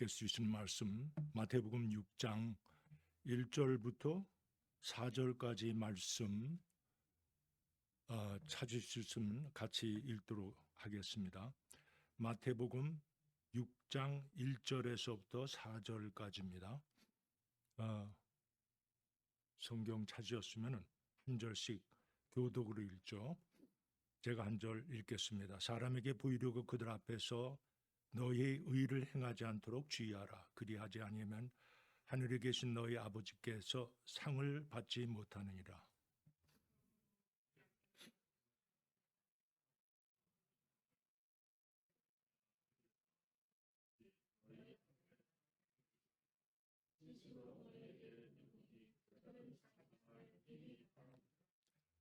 읽을 수 있는 말씀 마태복음 6장 1절부터 4절까지 말씀 찾을 수 있으면 같이 읽도록 하겠습니다. 마태복음 6장 1절에서부터 4절까지입니다. 성경 찾으셨으면 한 절씩 교독으로 읽죠. 제가 한 절 읽겠습니다. 사람에게 보이려고 그들 앞에서 너희의 의를 행하지 않도록 주의하라. 그리하지 아니하면 하늘에 계신 너희 아버지께서 상을 받지 못하느니라.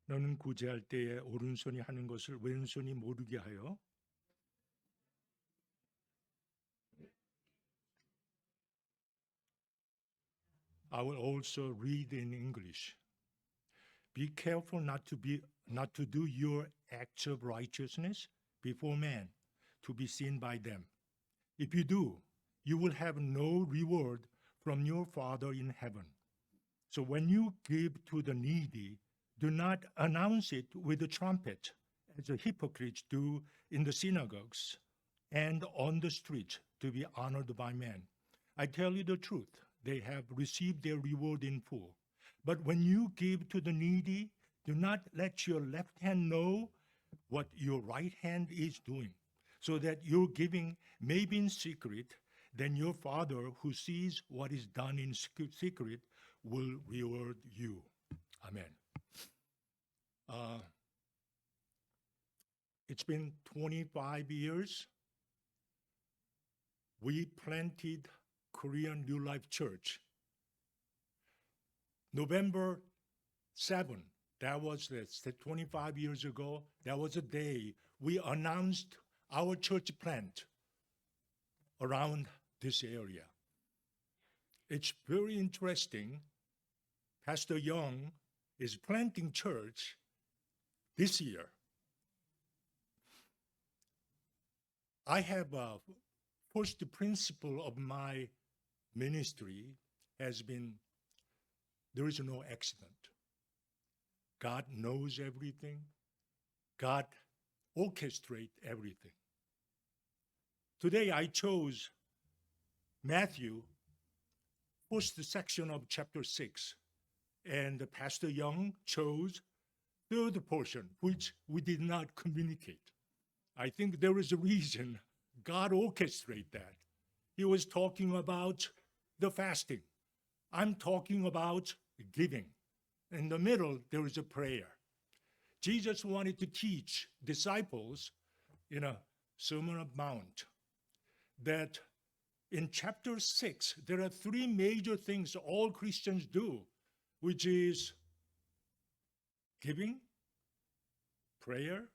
너는 구제할 때에 오른손이 하는 것을 왼손이 모르게 하여 I will also read in English. Be careful not to do your acts of righteousness before men, to be seen by them. If you do, you will have no reward from your Father in heaven. So when you give to the needy, do not announce it with a trumpet, as the hypocrites do in the synagogues and on the streets, to be honored by men. I tell you the truth, they have received their reward in full. But when you give to the needy, do not let your left hand know what your right hand is doing, so that your giving may be in secret. Then your Father, who sees what is done in secret, will reward you. Amen. It's been 25 years. We planted Korean New Life Church. November 7, that was 25 years ago. That was a day we announced our church plant around this area. It's very interesting. Pastor Young is planting church this year. I have a first principle of my ministry has been there is no accident. God knows everything. God orchestrates everything. Today I chose Matthew, first section of chapter 6, and Pastor Young chose third portion, which we did not communicate. I think there is a reason God orchestrated that. He was talking about the fasting. I'm talking about giving. In the middle, there is a prayer. Jesus wanted to teach disciples in a Sermon on the Mount that in chapter 6, there are three major things all Christians do, which is giving, prayer,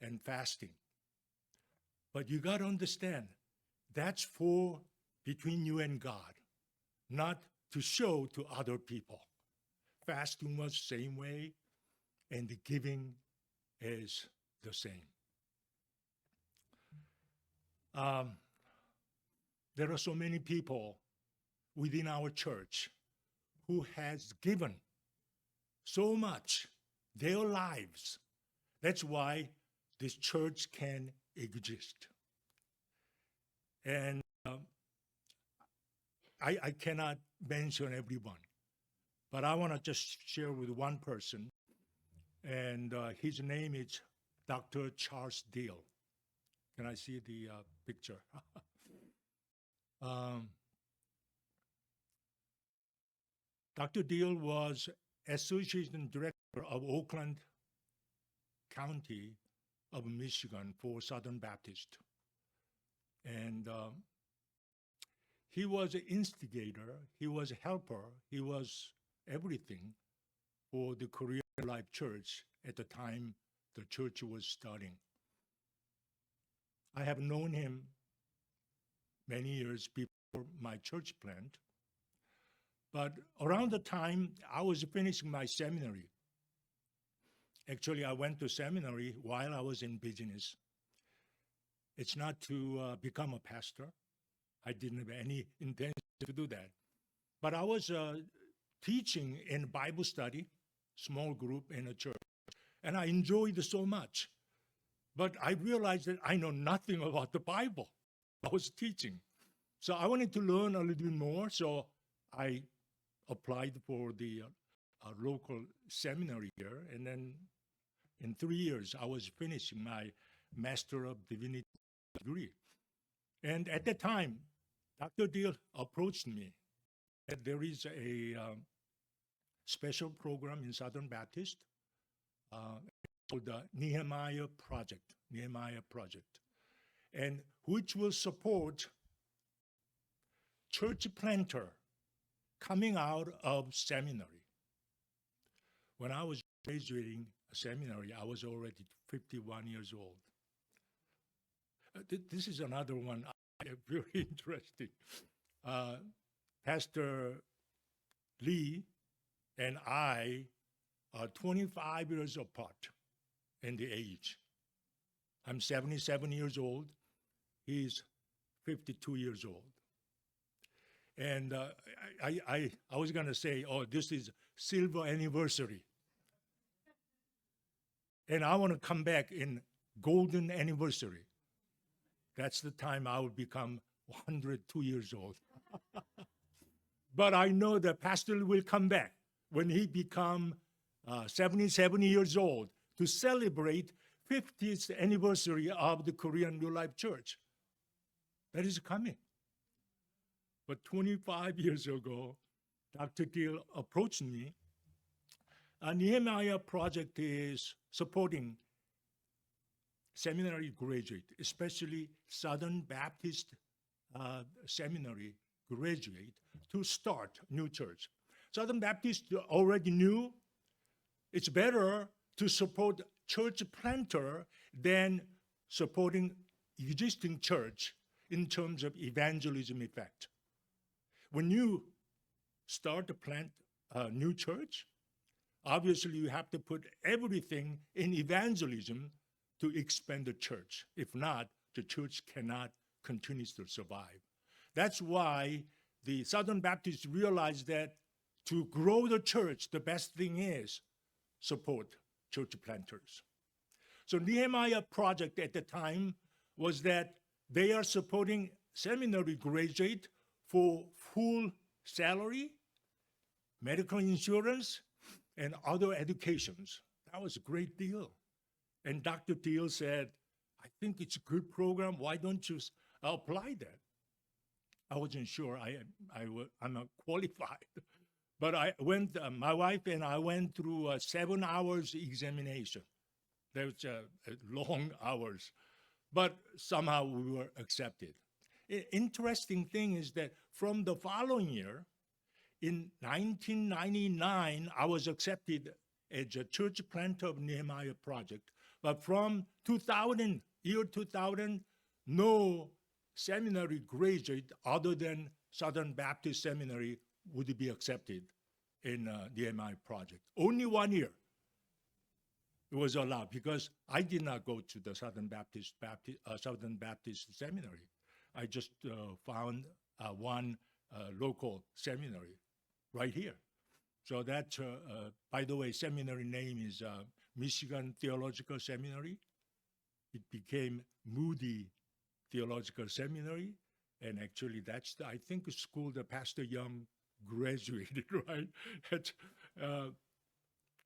and fasting. But you got to understand, that's for between you and God, not to show to other people. Fasting was the same way, and the giving is the same. There are so many people within our church who has given so much their lives. That's why this church can exist. And I cannot mention everyone, but I want to just share with one person, and his name is Dr. Charles Deal. Can I see the picture? Dr. Deal was Associate Director of Oakland County of Michigan for Southern Baptist. And he was an instigator, he was a helper, he was everything for the Korean Life Church at the time the church was starting. I have known him many years before my church plant, but around the time I was finishing my seminary. Actually, I went to seminary while I was in business. It's not to become a pastor. I didn't have any intention to do that. But I was teaching in Bible study, small group in a church, and I enjoyed it so much. But I realized that I know nothing about the Bible. I was teaching. So I wanted to learn a little bit more, so I applied for the local seminary here, and then in 3 years, I was finishing my Master of Divinity degree. And at that time, Dr. Deal approached me that there is a special program in Southern Baptist called the Nehemiah Project, and which will support church planter coming out of seminary. When I was graduating seminary, I was already 51 years old. This is another one very interesting. Pastor Lee and I are 25 years apart in the age. I'm 77 years old. He's 52 years old. And I was going to say, oh, this is silver anniversary. And I want to come back in golden anniversary. That's the time I will become 102 years old. But I know that Pastor will come back when he become 77 years old to celebrate 50th anniversary of the Korean New Life Church. That is coming. But 25 years ago, Dr. Gill approached me. Nehemiah Project is supporting seminary graduate, especially Southern Baptist Seminary graduate, to start new church. Southern Baptist already knew it's better to support church planter than supporting existing church in terms of evangelism effect. When you start to plant a new church, obviously you have to put everything in evangelism to expand the church. If not, the church cannot continue to survive. That's why the Southern Baptists realized that to grow the church, the best thing is support church planters. So Nehemiah Project at the time was that they are supporting seminary graduate for full salary, medical insurance, and other educations. That was a great deal. And Dr. Teal said, I think it's a good program. Why don't you apply that? I wasn't sure I'm not qualified. But I went, my wife and I went through a 7 hours examination. That was long hours. But somehow we were accepted. Interesting thing is that from the following year, in 1999, I was accepted as a church planter of Nehemiah Project. But from 2000, no seminary graduate other than Southern Baptist Seminary would be accepted in Nehemiah Project. Only 1 year it was allowed because I did not go to the Southern Baptist Seminary. I just found one local seminary right here. So that, by the way, seminary name is Michigan Theological Seminary. It became Moody Theological Seminary, and actually that's I think the school that Pastor Young graduated, right?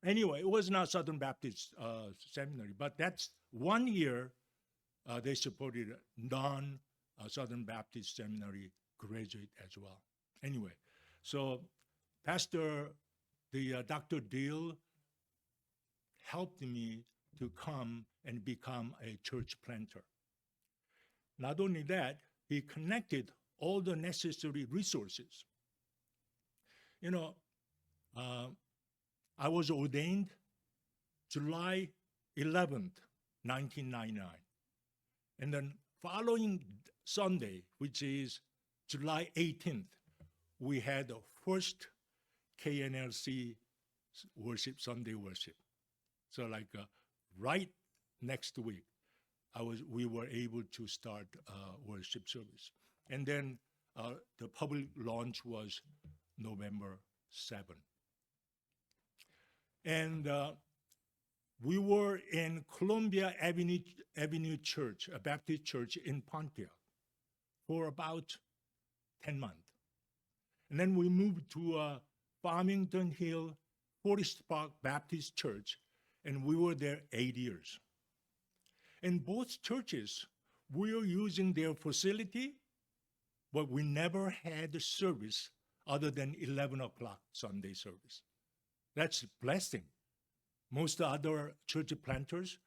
Anyway, it was not Southern Baptist Seminary, but that's 1 year they supported non-Southern Baptist Seminary graduate as well. Anyway, so Dr. Deal helped me to come and become a church planter. Not only that, he connected all the necessary resources. You know, I was ordained July 11th, 1999. And then following Sunday, which is July 18th, we had the first KNLC worship, Sunday worship. So like right next week, we were able to start worship service. And then the public launch was November 7. And we were in Columbia Avenue Church, a Baptist church in Pontiac, for about 10 months. And then we moved to Farmington Hill Forest Park Baptist Church, and we were there 8 years. In both churches, we were using their facility, but we never had a service other than 11 o'clock Sunday service. That's a blessing. Most other church planters,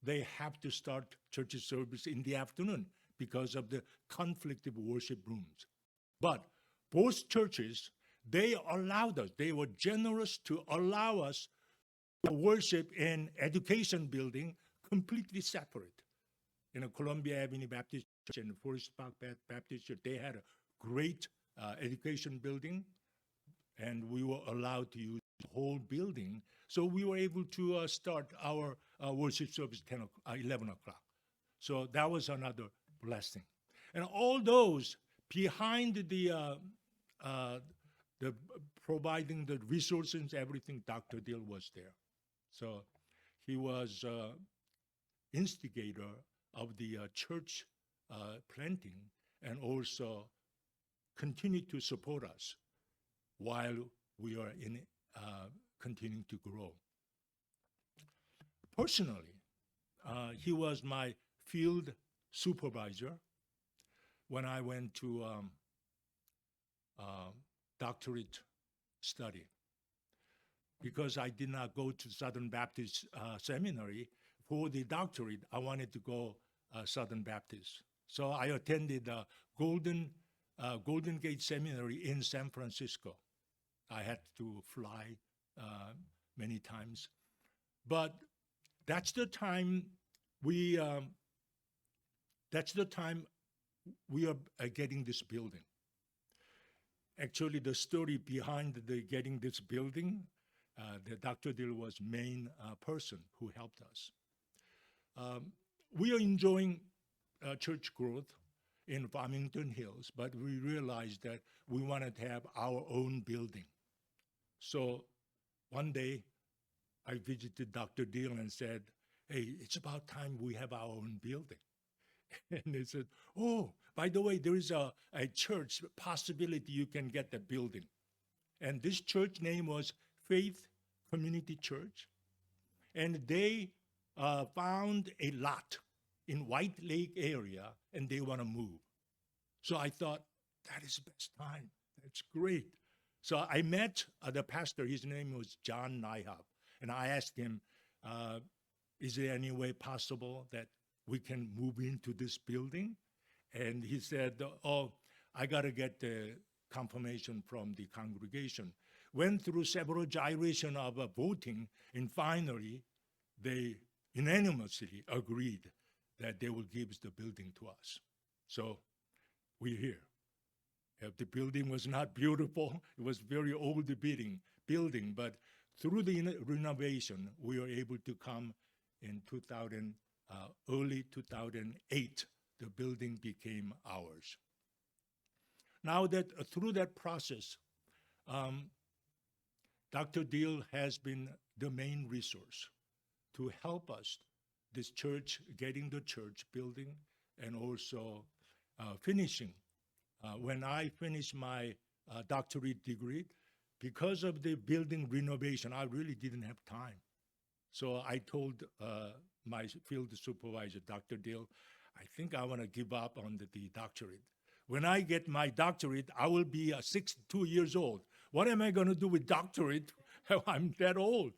they have to start church service in the afternoon because of the conflict of worship rooms. But both churches, they allowed us, they were generous to allow us to worship in education building completely separate. In a Columbia Avenue Baptist Church and Forest Park Baptist Church, they had a great education building, and we were allowed to use the whole building. So we were able to start our worship service 11 o'clock. So that was another blessing. And all those behind the providing the resources, everything, Dr. Dill was there. So he was instigator of the church planting, and also continued to support us while we are in continuing to grow. Personally, he was my field supervisor when I went to doctorate study. Because I did not go to Southern Baptist Seminary for the doctorate, I wanted to go Southern Baptist. So I attended Golden Gate Seminary in San Francisco. I had to fly many times. But that's the time we are getting this building. Actually, the story behind getting this building, the Dr. Dill was main person who helped us. We are enjoying church growth in Farmington Hills, but we realized that we wanted to have our own building. So one day, I visited Dr. Dill and said, "Hey, it's about time we have our own building." And they said, "Oh, by the way, there is a church possibility you can get the building." And this church name was Faith Community Church. And they found a lot in White Lake area, and they want to move. So I thought, that is the best time. That's great. So I met the pastor. His name was John Nyhop. And I asked him, is there any way possible that we can move into this building? And he said, "Oh, I got to get the confirmation from the congregation." Went through several gyrations of voting, and finally, they unanimously agreed that they will give the building to us. So we're here. The building was not beautiful. It was very old building, but through the renovation, we were able to come in early 2008. The building became ours. Now that through that process, Dr. Dill has been the main resource to help us, this church, getting the church building, and also finishing. When I finished my doctorate degree, because of the building renovation, I really didn't have time. So I told my field supervisor, Dr. Dill, I think I want to give up on the doctorate. When I get my doctorate, I will be 62 years old. What am I going to do with doctorate? I'm that old.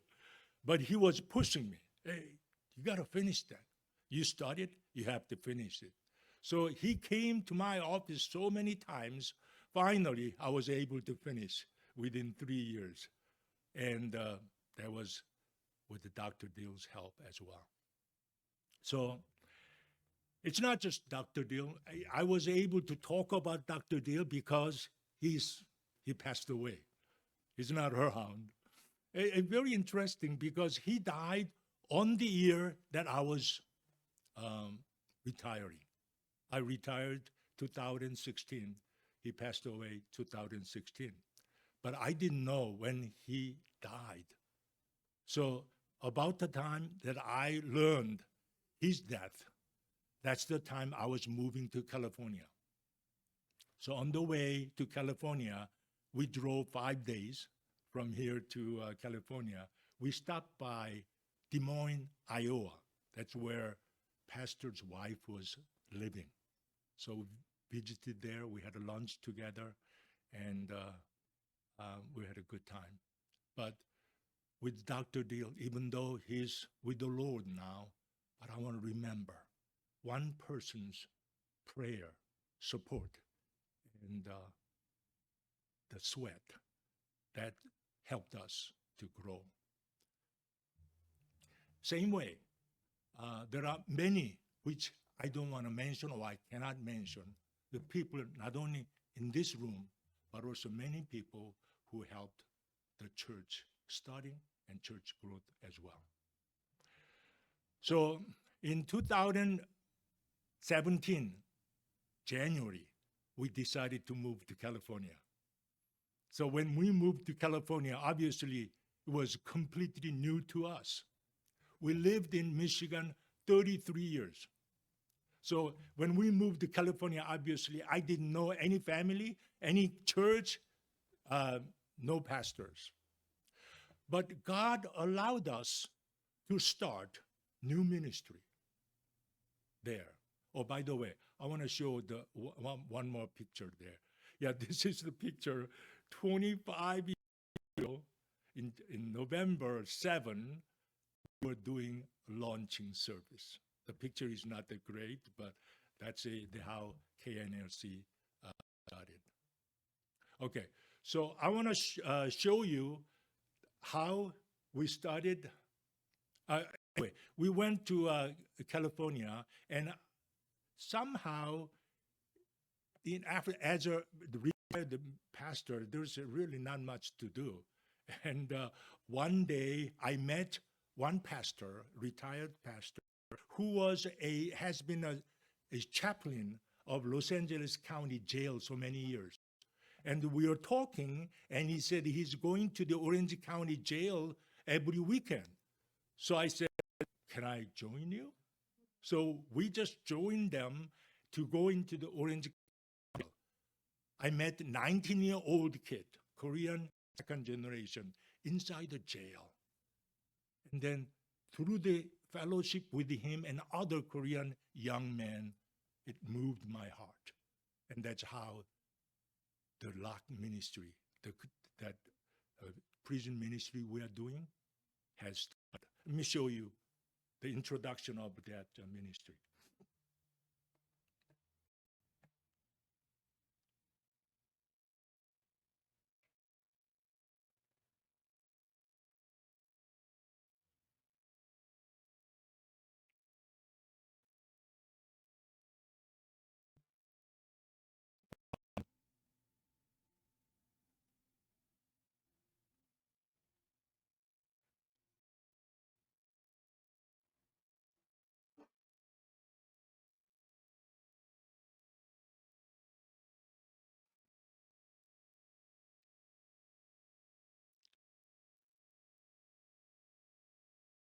But he was pushing me. Hey, you got to finish that. You studied, you have to finish it. So he came to my office so many times. Finally, I was able to finish within 3 years. And that was with the Dr. Dill's help as well. So it's not just Dr. Dill. I was able to talk about Dr. Dill because he passed away. He's not around. Very interesting because he died on the year that I was retiring. I retired 2016. He passed away 2016. But I didn't know when he died. So about the time that I learned his death, that's the time I was moving to California. So on the way to California, we drove 5 days from here to California. We stopped by Des Moines, Iowa. That's where pastor's wife was living. So we visited there. We had a lunch together, and we had a good time. But with Dr. Deal, even though he's with the Lord now, but I want to remember one person's prayer, support, and the sweat that helped us to grow. Same way, there are many which I don't want to mention or I cannot mention, the people not only in this room, but also many people who helped the church starting and church growth as well. So in 2017, January, we decided to move to California. So when we moved to California, obviously it was completely new to us. We lived in Michigan 33 years. So when we moved to California, obviously I didn't know any family, any church, no pastors. But God allowed us to start new ministry there. Oh, by the way, I want to show the one more picture there. Yeah, this is the picture 25 years ago in November 7, we were doing launching service. The picture is not that great, but that's how KNLC started. Okay, so I want to show you how we started. Anyway, we went to California, and somehow, as the pastor, there's really not much to do. And one day, I met one pastor, retired pastor, who has been a chaplain of Los Angeles County Jail so many years. And we were talking, and he said he's going to the Orange County Jail every weekend. So I said, can I join you? So we just joined them to go into the Orange County Jail. I met a 19-year-old kid, Korean second generation, inside the jail. And then through the fellowship with him and other Korean young men, it moved my heart. And that's how the lock ministry, that prison ministry we are doing, has started. Let me show you the introduction of that ministry.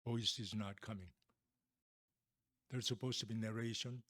Voice is not coming. There's supposed to be narration.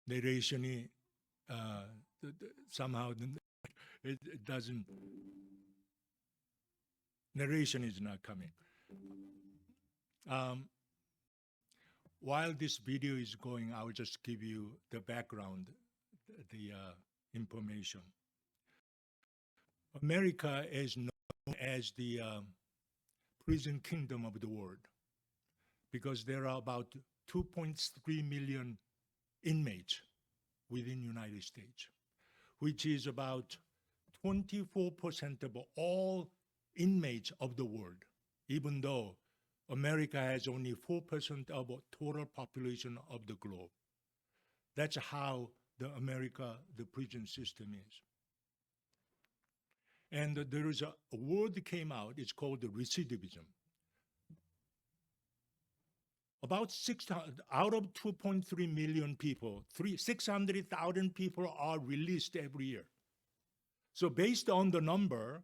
Narration somehow it doesn't. Narration is not coming. While this video is going, I will just give you the background, the information. America is known as the prison kingdom of the world because there are about 2.3 million inmates within the United States, which is about 24% of all inmates of the world, even though America has only 4% of the total population of the globe. That's how the prison system is. And there is a word that came out, it's called the recidivism. About 600, out of 2.3 million people, 600,000 people are released every year. So based on the number,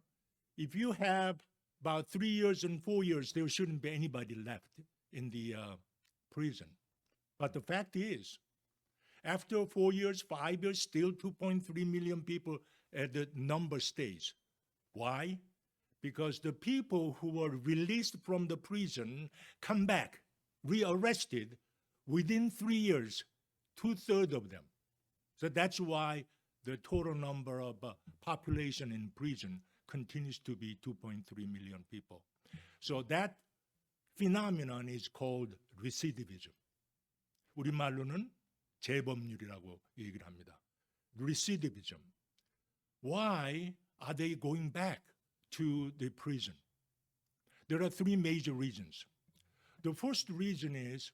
if you have about 3 years and 4 years, there shouldn't be anybody left in the prison. But the fact is, after 4 years, 5 years, still 2.3 million people, the number stays. Why? Because the people who were released from the prison come back, rearrested within 3 years, 2/3 of them. So that's why the total number of population in prison continues to be 2.3 million people. So that phenomenon is called recidivism. 우리말로는 재범률이라고 얘기를 합니다. Recidivism. Why are they going back to the prison? There are three major reasons. The first reason is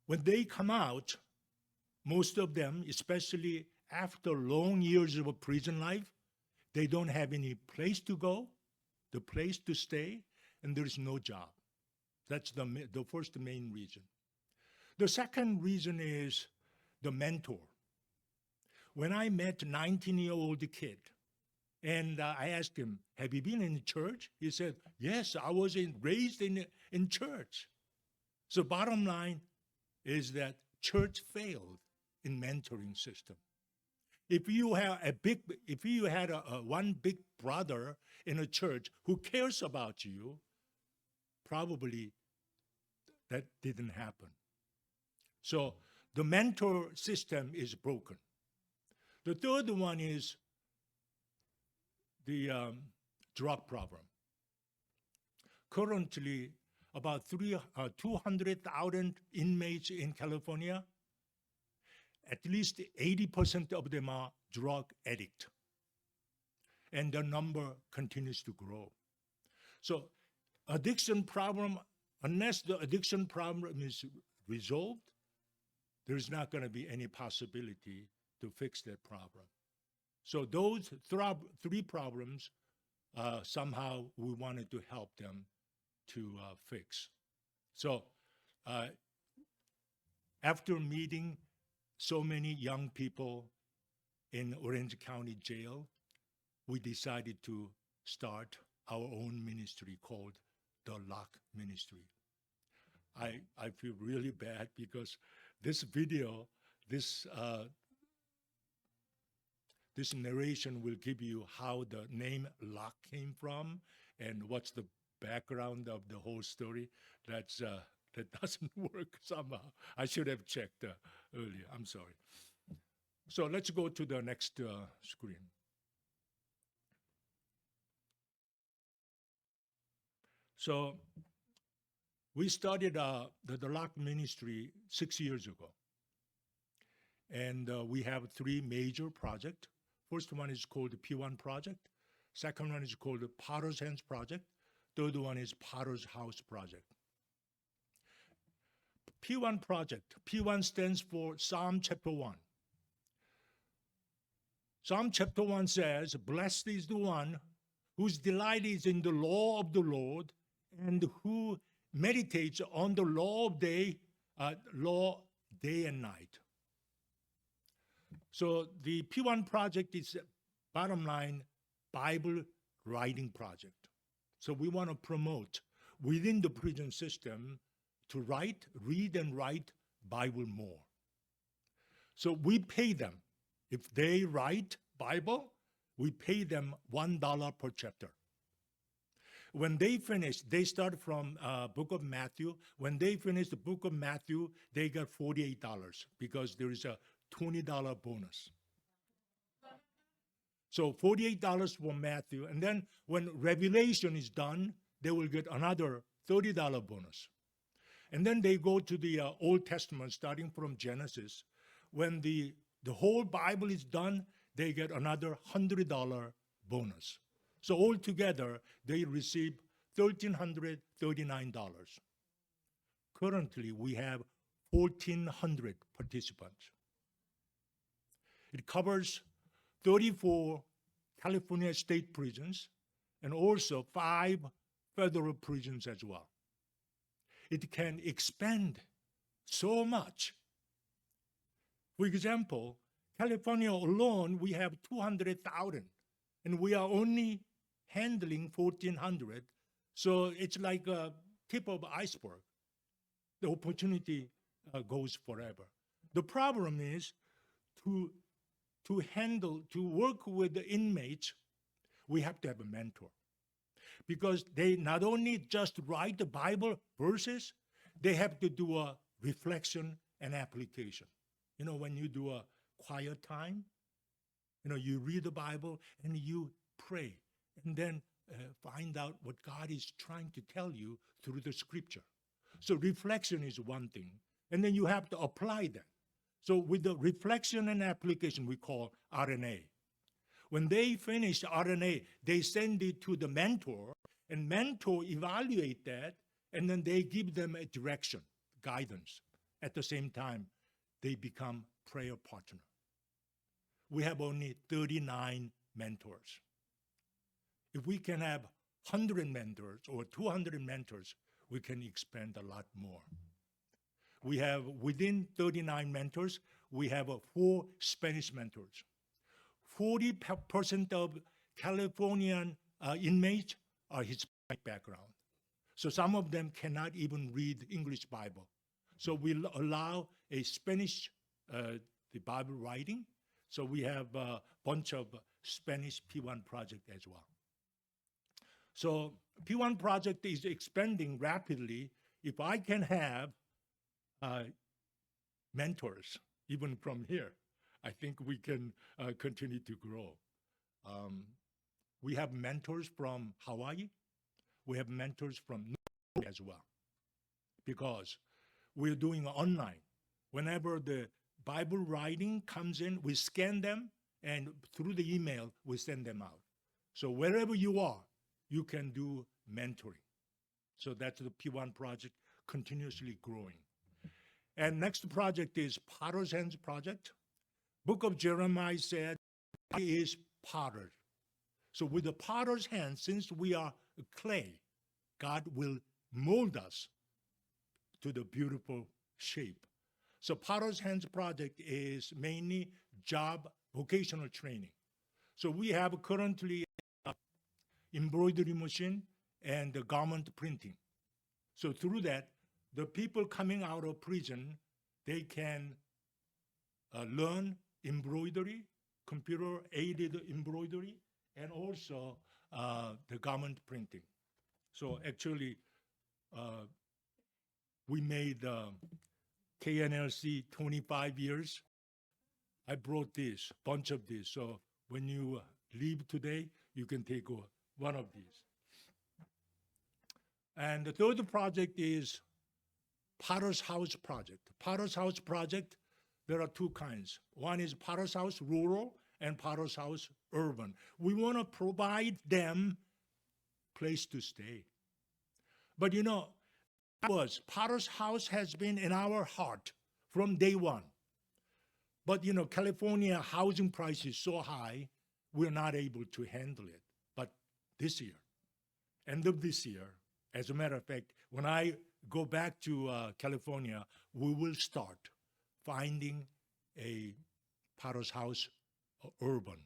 when they come out, most of them, especially after long years of a prison life, they don't have any place to go, the place to stay, and there's no job. That's the first main reason. The second reason is the mentor. When I met a 19-year-old kid, and I asked him, have you been in church? He said, yes, I was raised in church. So bottom line is that church failed in mentoring system. If you had one big brother in a church who cares about you, probably that didn't happen. So the mentor system is broken. The third one is the drug problem. Currently, about 200,000 inmates in California, at least 80% of them are drug addicts. And the number continues to grow. So addiction problem, unless the addiction problem is resolved, there's not going to be any possibility to fix that problem. So those three problems, somehow we wanted to help them to fix. So after meeting so many young people in Orange County Jail, we decided to start our own ministry called the Lock Ministry. I feel really bad because this video, this narration will give you how the name Lock came from and what's the background of the whole story. That doesn't work somehow. I should have checked earlier. I'm sorry. So let's go to the next screen. So we started the Lock Ministry 6 years ago. And we have three major projects. First one is called the P1 Project. Second one is called the Potter's Hands Project. Third one is Potter's House Project. P1 Project. P1 stands for Psalm chapter 1. Psalm chapter 1 says, blessed is the one whose delight is in the law of the Lord and who meditates on the law day and night. So the P1 project is, bottom line, Bible writing project. So we want to promote within the prison system to read and write Bible more. So we pay them. If they write Bible, we pay them $1 per chapter. When they finish, they start from book of Matthew. When they finish the book of Matthew, they got $48 because there is a $20 bonus. So $48 for Matthew. And then when Revelation is done, they will get another $30 bonus. And then they go to the Old Testament, starting from Genesis. When the whole Bible is done, they get another $100 bonus. So altogether, they receive $1,339. Currently, we have 1,400 participants. It covers 34 California state prisons and also 5 federal prisons as well. It can expand so much. For example, California alone, we have 200,000, and we are only handling 1,400. So it's like a tip of iceberg. The opportunity goes forever. The problem is to work with the inmates, we have to have a mentor. Because they not only just write the Bible verses, they have to do a reflection and application. You know, when you do a quiet time, you know, you read the Bible and you pray, and then find out what God is trying to tell you through the scripture. So reflection is one thing, and then you have to apply that. So with the reflection and application, we call RNA. When they finish RNA, they send it to the mentor, and mentor evaluate that, and then they give them a direction, guidance. At the same time, they become prayer partner. We have only 39 mentors. If we can have 100 mentors or 200 mentors, we can expand a lot more. We have, within 39 mentors, we have 4 Spanish mentors. 40% of Californian inmates are Hispanic background. So some of them cannot even read English Bible. So we allow a Spanish the Bible writing. So we have a bunch of Spanish P1 project as well. So P1 project is expanding rapidly. If I can have mentors, even from here, I think we can continue to grow. We have mentors from Hawaii. We have mentors from New York as well, because we're doing online. Whenever the Bible writing comes in, we scan them, and through the email, we send them out. So wherever you are, you can do mentoring. So that's the P1 project, continuously growing. And next project is Potter's Hands project. Book of Jeremiah said, he is potter. So with the potter's hand, since we are clay, God will mold us to the beautiful shape. So Potter's Hands project is mainly job vocational training. So we have currently embroidery machine and the garment printing. So through that, the people coming out of prison, they can learn embroidery, computer-aided embroidery, and also the garment printing. So actually, we made KNLC 25 years. I brought this, bunch of this. So when you leave today, you can take one of these. And the third project is Potter's House project. Potter's House project, there are 2 kinds. One is Potter's House rural and Potter's House urban. We want to provide them place to stay. But you know, Potter's House has been in our heart from day one. But you know, California housing price is so high, we're not able to handle it. But this year, end of this year, as a matter of fact, when I go back to California, we will start finding a Potter's House urban.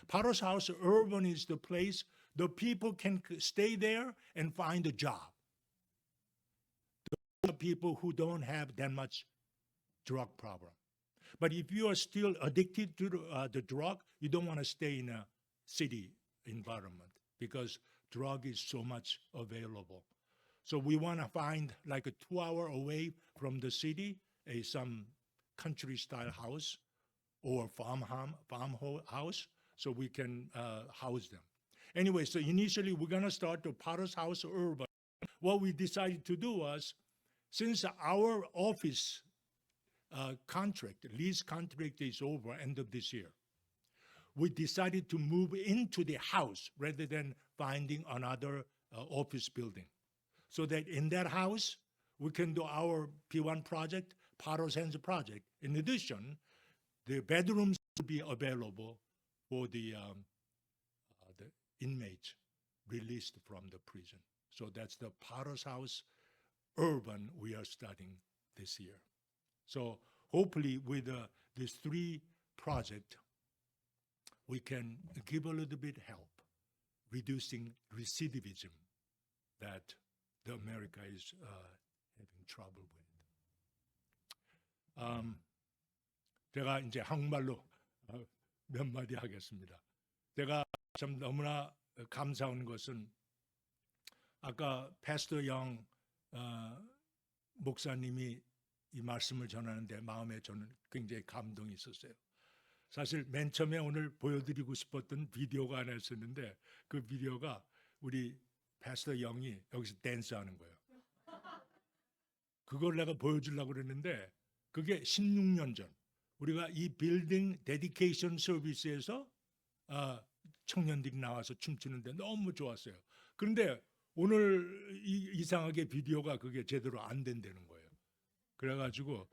Potter's House urban is the place the people can stay there and find a job. The people who don't have that much drug problem. But if you are still addicted to the drug, you don't want to stay in a city environment because drug is so much available. So we want to find like a 2-hour away from the city, some country-style house or farmhouse so we can house them. Anyway, so initially we're going to start the Potter's House Urban. What we decided to do was, since our office lease contract is over end of this year, we decided to move into the house rather than finding another office building. So that in that house, we can do our P1 project, Potter's Hands project. In addition, the bedrooms will be available for the inmates released from the prison. So that's the Potter's House Urban we are starting this year. So hopefully with these three projects, we can give a little bit help reducing recidivism that the America is having trouble with. 제가 이제 한국말로 몇 마디 하겠습니다. 제가 참 너무나 감사한 것은 아까 패스터 영 목사님이 이 말씀을 전하는데 마음에 저는 굉장히 감동이 있었어요. 사실 맨 처음에 오늘 보여드리고 싶었던 비디오가 하나 있었는데 그 비디오가 우리 패스터 영이 여기서 댄스하는 거예요. 그걸 내가 보여주려고 그랬는데 그게 16년 전 우리가 이 빌딩 데디케이션 서비스에서 청년들이 나와서 춤추는데 너무 좋았어요. 그런데 오늘 이상하게 비디오가 그게 제대로 안 된다는 거예요. 그래가지고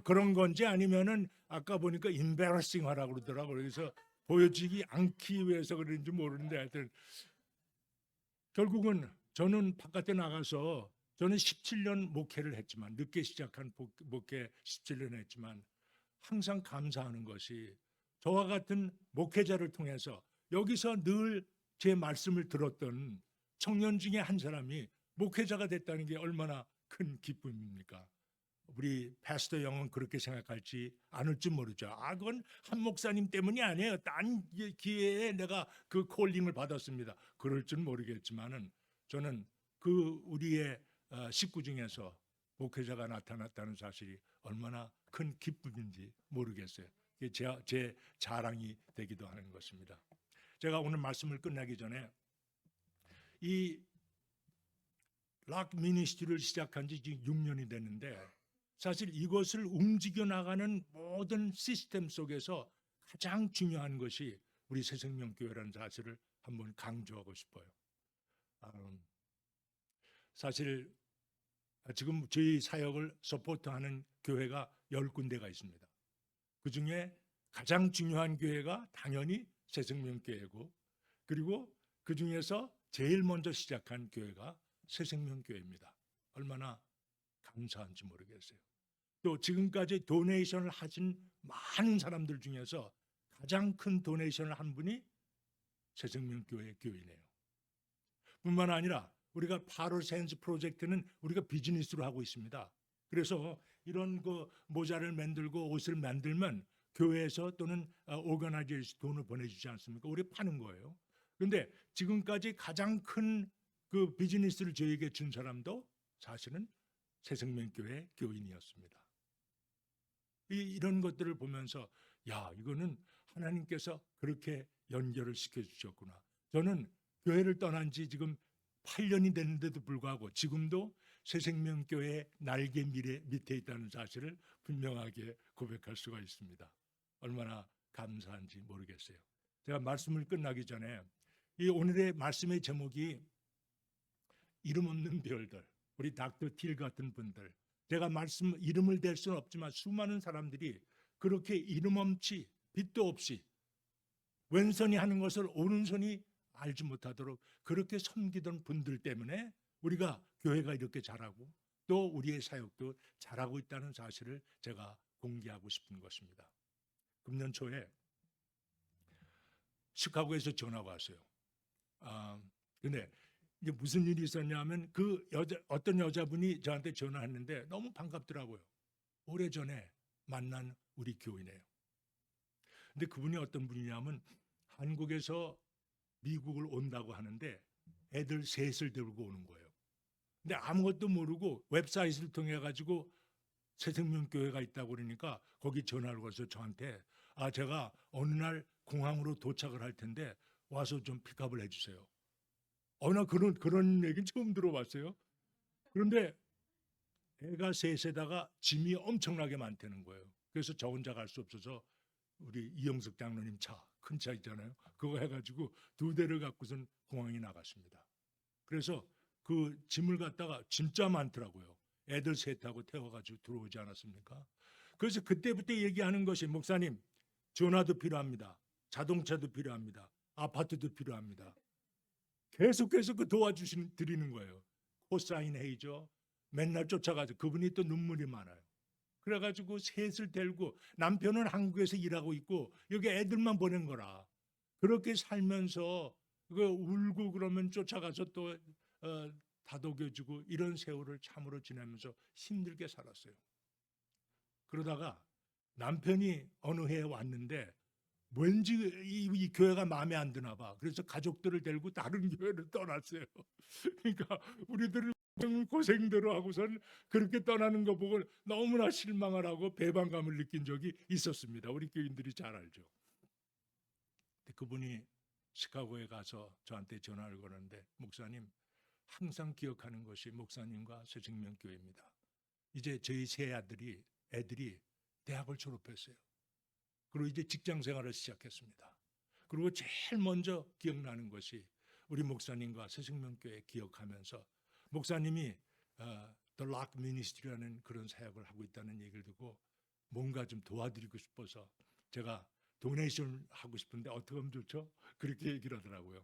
그런 건지 아니면은 아까 보니까 embarrassing 하라고 그러더라고요. 그래서 보여지기 않기 위해서 그런지 모르는데 하여튼 결국은 저는 바깥에 나가서 저는 17년 목회를 했지만 늦게 시작한 목회 17년 했지만 항상 감사하는 것이 저와 같은 목회자를 통해서 여기서 늘 제 말씀을 들었던 청년 중에 한 사람이 목회자가 됐다는 게 얼마나 큰 기쁨입니까? 우리 패스터 영은 그렇게 생각할지 않을지 모르죠. 그건 한 목사님 때문이 아니에요. 딴 기회에 내가 그 콜링을 받았습니다. 그럴 줄 모르겠지만은 저는 그 우리의 식구 중에서 목회자가 나타났다는 사실이 얼마나 큰 기쁨인지 모르겠어요. 제 자랑이 되기도 하는 것입니다. 제가 오늘 말씀을 끝나기 전에 이 락 미니스트리를 시작한 지 지금 6년이 됐는데 사실 이것을 움직여 나가는 모든 시스템 속에서 가장 중요한 것이 우리 새생명교회라는 사실을 한번 강조하고 싶어요. 사실 지금 저희 사역을 서포트하는 교회가 10군데가 있습니다. 그중에 가장 중요한 교회가 당연히 새생명교회고 그리고 그중에서 제일 먼저 시작한 교회가 새생명교회입니다. 얼마나 감사한지 모르겠어요. 또 지금까지 도네이션을 하신 많은 사람들 중에서 가장 큰 도네이션을 한 분이 새생명교회 교인이에요. 뿐만 아니라 우리가 Potter's Hands 프로젝트는 우리가 비즈니스로 하고 있습니다. 그래서 이런 그 모자를 만들고 옷을 만들면 교회에서 또는 오가나이제이션 돈을 보내주지 않습니까? 우리 파는 거예요. 그런데 지금까지 가장 큰 그 비즈니스를 저에게 준 사람도 사실은 새생명교회 교인이었습니다. 이런 것들을 보면서 이거는 하나님께서 그렇게 연결을 시켜주셨구나. 저는 교회를 떠난 지 지금 8년이 됐는데도 불구하고 지금도 새생명교회 날개 밑에 있다는 사실을 분명하게 고백할 수가 있습니다. 얼마나 감사한지 모르겠어요. 제가 말씀을 끝나기 전에 이 오늘의 말씀의 제목이 이름 없는 별들, 우리 닥터 틸 같은 분들, 제가 이름을 댈 수는 없지만 수많은 사람들이 그렇게 이름 없이 빛도 없이 왼손이 하는 것을 오른손이 알지 못하도록 그렇게 섬기던 분들 때문에 우리가 교회가 이렇게 잘하고 또 우리의 사역도 잘하고 있다는 사실을 제가 공개하고 싶은 것입니다. 금년 초에 시카고에서 전화가 왔어요. 근데 이게 무슨 일이 있었냐면 어떤 여자분이 저한테 전화했는데 너무 반갑더라고요. 오래전에 만난 우리 교인이에요. 근데 그분이 어떤 분이냐면 한국에서 미국을 온다고 하는데 애들 셋을 데리고 오는 거예요. 근데 아무것도 모르고 웹사이트를 통해 가지고 새생명교회가 있다고 그러니까 거기 전화를 걸어서 저한테 제가 어느 날 공항으로 도착을 할 텐데 와서 좀 픽업을 해주세요. 나 그런 얘기는 처음 들어봤어요. 그런데 애가 셋에다가 짐이 엄청나게 많다는 거예요. 그래서 저 혼자 갈 수 없어서 우리 이영석 장로님 큰 차 있잖아요. 그거 해가지고 2대를 갖고선 공항에 나갔습니다. 그래서 그 짐을 갖다가 진짜 많더라고요. 애들 셋하고 태워가지고 들어오지 않았습니까? 그래서 그때부터 얘기하는 것이 목사님 전화도 필요합니다. 자동차도 필요합니다. 아파트도 필요합니다. 계속해서 그 드리는 거예요. 코사인 헤이죠. 맨날 쫓아가죠. 그분이 또 눈물이 많아요. 그래가지고 셋을 데리고 남편은 한국에서 일하고 있고 여기 애들만 보낸 거라. 그렇게 살면서 울고 그러면 쫓아가서 또 다독여주고 이런 세월을 참으로 지내면서 힘들게 살았어요. 그러다가 남편이 어느 해에 왔는데 왠지 이 교회가 마음에 안 드나 봐. 그래서 가족들을 데리고 다른 교회를 떠났어요. 그러니까 우리들을 고생대로 하고선 그렇게 떠나는 거 보고 너무나 실망을 하고 배반감을 느낀 적이 있었습니다. 우리 교인들이 잘 알죠. 그분이 시카고에 가서 저한테 전화를 거는데 목사님 항상 기억하는 것이 목사님과 새생명교회입니다. 이제 저희 세 애들이 대학을 졸업했어요. 그리고 이제 직장 생활을 시작했습니다. 그리고 제일 먼저 기억나는 것이 우리 목사님과 새생명교회 기억하면서 목사님이 The Lock Ministry라는 그런 사역을 하고 있다는 얘기를 듣고 뭔가 좀 도와드리고 싶어서 제가 도네이션 하고 싶은데 어떻게 하면 좋죠? 그렇게 얘기를 하더라고요.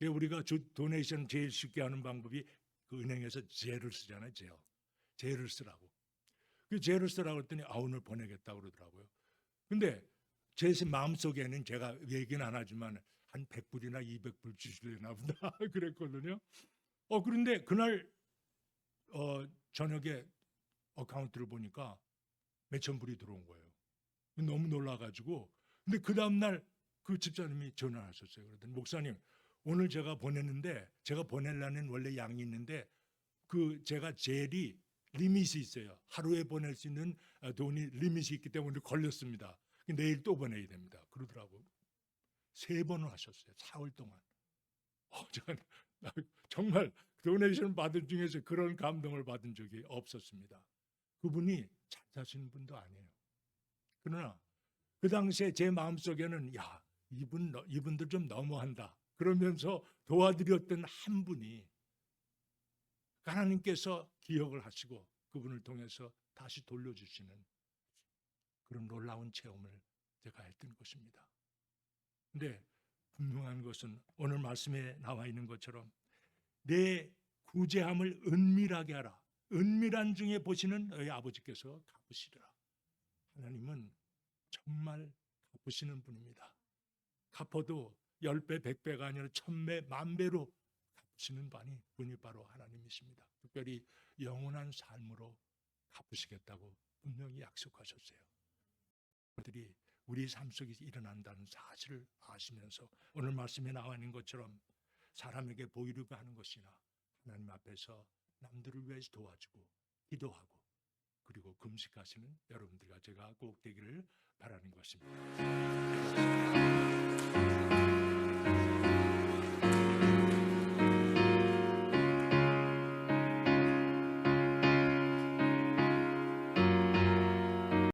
우리가 도네이션 제일 쉽게 하는 방법이 그 은행에서 제를 쓰잖아요. 제를 쓰라고. 그 제를 쓰라고 했더니 오늘 보내겠다고 그러더라고요. 근데 제 마음속에는 제가 얘기는 안 하지만 한 100불이나 200불 주시려나 보다 그랬거든요. 그런데 그날 저녁에 어카운트를 보니까 몇천 불이 들어온 거예요. 너무 놀라가지고 근데 그 다음날 그 집사님이 전화를 하셨어요. 그러더니 목사님 오늘 제가 보냈는데 제가 보내려는 원래 양이 있는데 제가 젤이 리밋이 있어요. 하루에 보낼 수 있는 돈이 리밋이 있기 때문에 걸렸습니다. 내일 또 보내야 됩니다. 그러더라고요. 3번을 하셨어요. 4월 동안. 제가 정말 도네이션 받은 중에서 그런 감동을 받은 적이 없었습니다. 그분이 잘 사시는 분도 아니에요. 그러나 그 당시에 제 마음속에는 이분들 좀 너무한다. 그러면서 도와드렸던 한 분이 하나님께서 기억을 하시고 그분을 통해서 다시 돌려주시는 그런 놀라운 체험을 제가 했던 것입니다. 근데 분명한 것은 오늘 말씀에 나와 있는 것처럼 내 구제함을 은밀하게 하라. 은밀한 중에 보시는 너희 아버지께서 갚으시리라. 하나님은 정말 갚으시는 분입니다. 갚아도 10배, 100배가 아니라 1000배, 10,000배로 갚으시는 분이 바로 하나님이십니다. 특별히 영원한 삶으로 갚으시겠다고 분명히 약속하셨어요. 그들이 우리 삶 속에 일어난다는 사실을 아시면서 오늘 말씀에 나와 있는 것처럼 사람에게 보이려고 하는 것이나 하나님 앞에서 남들을 위해서 도와주고 기도하고 그리고 금식하시는 여러분들과 제가 꼭 되기를 바라는 것입니다.